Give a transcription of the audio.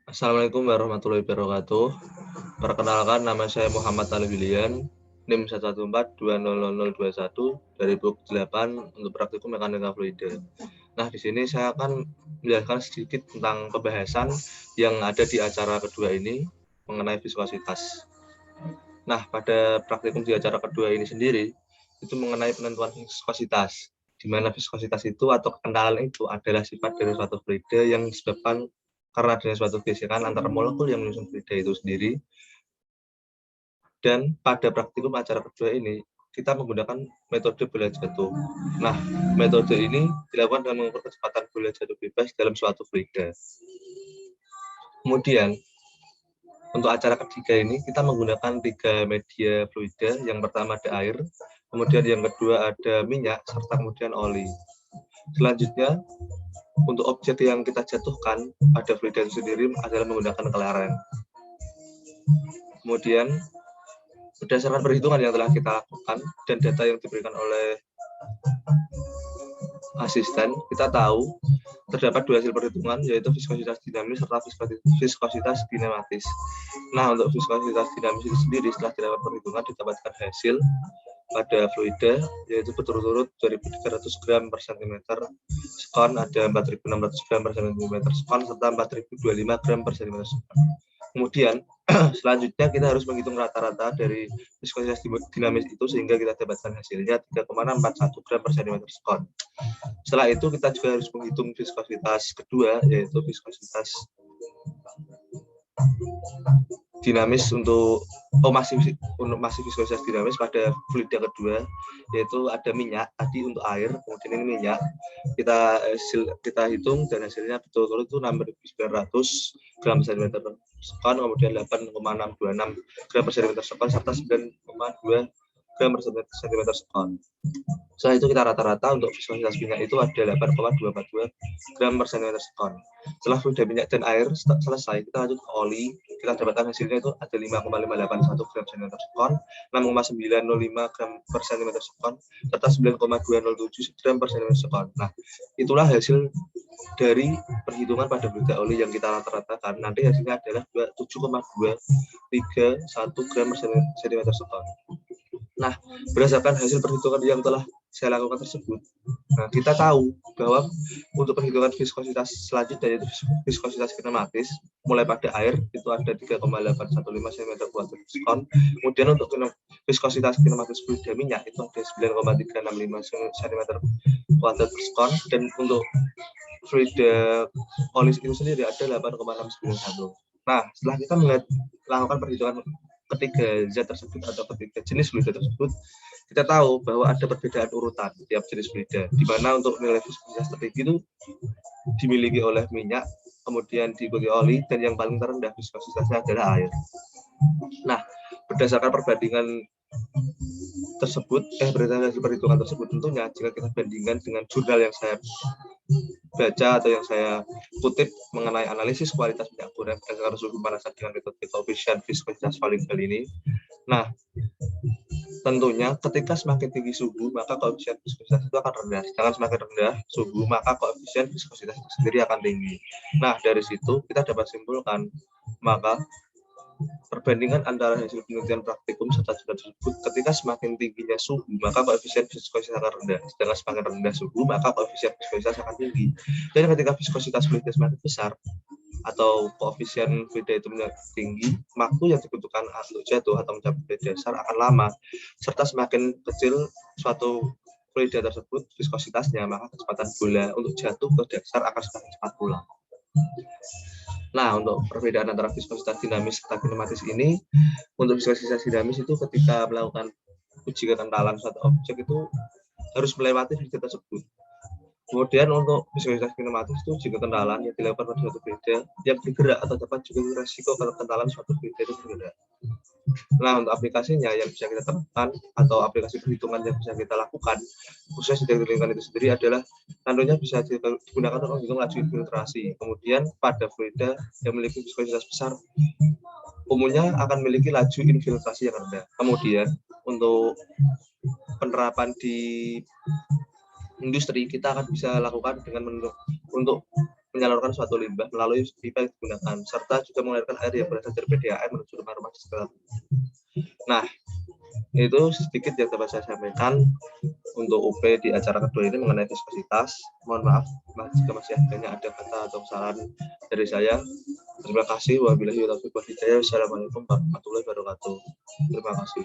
Assalamualaikum warahmatullahi wabarakatuh. Perkenalkan, nama saya Muhammad Ali Willian, NIM 114200021 dari buku 8 untuk praktikum mekanika fluida. Nah, di sini saya akan menjelaskan sedikit tentang pembahasan yang ada di acara kedua ini mengenai viskositas. Nah, pada praktikum di acara kedua ini sendiri, itu mengenai penentuan viskositas, di mana viskositas itu atau kekentalan itu adalah sifat dari suatu fluida yang disebabkan karena adanya suatu gesekan antara molekul yang menyusun fluida itu sendiri. Dan pada praktikum acara kedua ini, kita menggunakan metode bola jatuh. Nah, metode ini dilakukan dengan mengukur kecepatan bola jatuh bebas dalam suatu fluida. Kemudian, untuk acara ketiga ini, kita menggunakan 3 media fluida. Yang pertama ada air, kemudian yang kedua ada minyak, serta kemudian oli. Selanjutnya, untuk objek yang kita jatuhkan pada fluida itu sendiri adalah menggunakan kelereng. Kemudian, berdasarkan perhitungan yang telah kita lakukan dan data yang diberikan oleh asisten, kita tahu terdapat 2 hasil perhitungan, yaitu viskositas dinamis serta viskositas kinematis. Nah, untuk viskositas dinamis itu sendiri setelah dilakukan perhitungan didapatkan hasil pada fluida, yaitu berturut-turut 2.300 gram per cm sekon, ada 4.600 gram per cm sekon, serta 4.025 gram per cm sekon. Kemudian selanjutnya kita harus menghitung rata-rata dari viskositas dinamis itu sehingga kita dapatkan hasilnya 3,641 gram per cm sekon. Setelah itu kita juga harus menghitung viskositas kedua, yaitu viskositas dinamis untuk masih viskositas dinamis pada fluida kedua, yaitu ada minyak tadi untuk air, kemudian ini minyak kita hitung dan hasilnya betul-betul itu 6.900 gram per cm sekon, kemudian 8,626 gram per cm sekon serta 9,2 gram per cm sekon. Setelah itu kita rata-rata untuk viskositas minyak itu ada 8,242 gram per cm sekon. Setelah fluida minyak dan air selesai, kita lanjut ke oli. Kita dapatkan hasilnya itu ada 5,581 gram per cm sekon, 6,905 gram per cm sekon, serta 9,207 gram per cm sekon. Nah, itulah hasil dari perhitungan pada fluida oli yang kita rata-ratakan. Nanti hasilnya adalah 7,231 gram per cm sekon. Nah, berdasarkan hasil perhitungan yang telah saya lakukan tersebut, nah kita tahu bahwa untuk perhitungan viskositas selanjutnya yaitu viskositas kinematis, mulai pada air itu ada 3,815 cm kuadrat sekon. Kemudian untuk viskositas kinematis fluida minyak itu ada 9,365 cm kuadrat per sekon, dan untuk fluida oli itu sendiri ada 8,691. Nah, setelah kita melakukan perhitungan ketiga zat tersebut atau ketiga jenis fluida tersebut, kita tahu bahwa ada perbedaan urutan tiap jenis fluida, di mana untuk nilai viskositas tertinggi itu dimiliki oleh minyak, kemudian diikuti oli, dan yang paling terendah viskositasnya adalah air. Nah, berdasarkan perbandingan tersebut, berdasarkan hasil perhitungan tersebut, tentunya jika kita bandingkan dengan jurnal yang saya baca atau yang saya kutip mengenai analisis kualitas minyak goreng berdasarkan suhu pemanasan dengan metode koefisien viskositas Fallingball ini. Nah, tentunya ketika semakin tinggi suhu maka koefisien viskositas itu akan rendah, sedangkan semakin rendah suhu maka koefisien viskositas itu sendiri akan tinggi. Nah, dari situ kita dapat simpulkan maka perbandingan antara hasil penelitian praktikum serta jurnal tersebut, ketika semakin tingginya suhu maka koefisien viskositas akan rendah, sedangkan semakin rendah suhu maka koefisien viskositas akan tinggi. Dan ketika viskositas fluida semakin besar atau koefisien fluida itu tinggi, waktu yang dibutuhkan untuk jatuh atau mencapai dasar akan lama, serta semakin kecil suatu fluida tersebut viskositasnya, maka kecepatan bola untuk jatuh ke dasar akan semakin cepat pula. Nah, untuk perbedaan antara viskositas dinamis serta kinematis ini, untuk viskositas dinamis itu ketika melakukan uji kekentalan suatu objek itu harus melewati fluida tersebut. Kemudian untuk viskositas kinematis itu jika kekentalan yang dilakukan pada suatu fluida yang bergerak atau dapat juga risiko kekentalan suatu fluida itu bergerak. Nah, untuk aplikasinya yang bisa kita temukan atau aplikasi perhitungan yang bisa kita lakukan khususnya di lingkungan itu sendiri adalah nantinya bisa digunakan untuk menghitung laju infiltrasi. Kemudian pada fluida yang memiliki viskositas besar umumnya akan memiliki laju infiltrasi yang rendah. Kemudian untuk penerapan di industri kita akan bisa lakukan dengan untuk menyalurkan suatu limbah melalui pipa yang digunakan, serta juga mengalirkan air yang berasal dari PDAM menuju rumah-rumah di sekitar. Nah, itu sedikit yang dapat saya sampaikan untuk UP di acara kedua ini mengenai viskositas. Mohon maaf jika masih ada kata atau saran dari saya. Terima kasih. Wabillahi taufiq wal hidayah. Wassalamualaikum warahmatullahi wabarakatuh. Terima kasih.